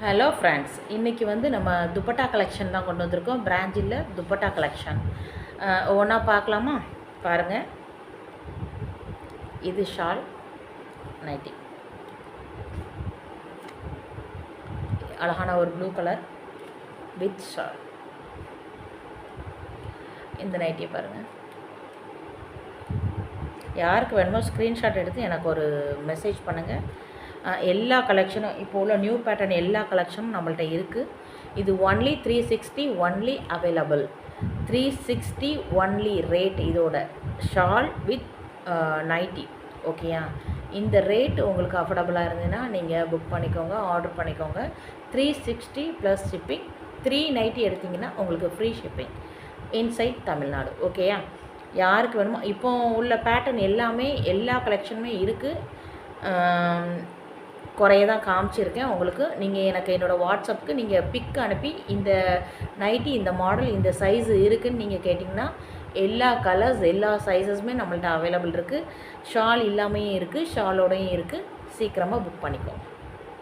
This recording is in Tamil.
ஹலோ ஃப்ரெண்ட்ஸ், இன்றைக்கி வந்து நம்ம துப்பட்டா கலெக்ஷன் தான் கொண்டு வந்திருக்கோம். பிராஞ்சில் துப்பட்டா கலெக்ஷன் ஒவ்வொன்றா பார்க்கலாமா? பாருங்கள், இது ஷால் நைட்டி, அழகான ஒரு ப்ளூ கலர் வித் ஷால். இந்த நைட்டியை பாருங்கள். யாருக்கு வேணுமோ ஸ்க்ரீன்ஷாட் எடுத்து எனக்கு ஒரு மெசேஜ் பண்ணுங்கள். எல்லா கலெக்ஷனும் இப்போ உள்ள நியூ பேட்டர்ன் எல்லா கலெக்ஷனும் நம்மள்ட்ட இருக்குது. இது only 360 only available. 360 only rate. இதோட ஷால் வித் நைட்டி. ஓகேயா? இந்த ரேட் உங்களுக்கு அஃபோர்டபுளாக இருந்ததுன்னா நீங்கள் புக் பண்ணிக்கோங்க, ஆர்டர் பண்ணிக்கோங்க. 360 ப்ளஸ் ஷிப்பிங். 3 நைட்டி எடுத்திங்கன்னா உங்களுக்கு ஃப்ரீ ஷிப்பிங் இன்சைட் தமிழ்நாடு. ஓகேயா? யாருக்கு வேணுமோ இப்போ உள்ள பேட்டர்ன் எல்லாமே எல்லா கலெக்ஷனுமே இருக்குது. குறைய தான் காமிச்சிருக்கேன் உங்களுக்கு. நீங்கள் எனக்கு என்னோடய வாட்ஸ்அப்புக்கு நீங்கள் பிக் அனுப்பி இந்த நைட்டி இந்த மாடல் இந்த சைஸு இருக்குதுன்னு நீங்கள் கேட்டிங்கன்னா எல்லா கலர்ஸ் எல்லா சைஸஸுமே நம்மள்ட்ட அவைலபிள் இருக்குது. ஷால் இல்லாமையும் இருக்குது, ஷாலோடையும் இருக்குது. சீக்கிரமாக புக் பண்ணிக்கோங்க.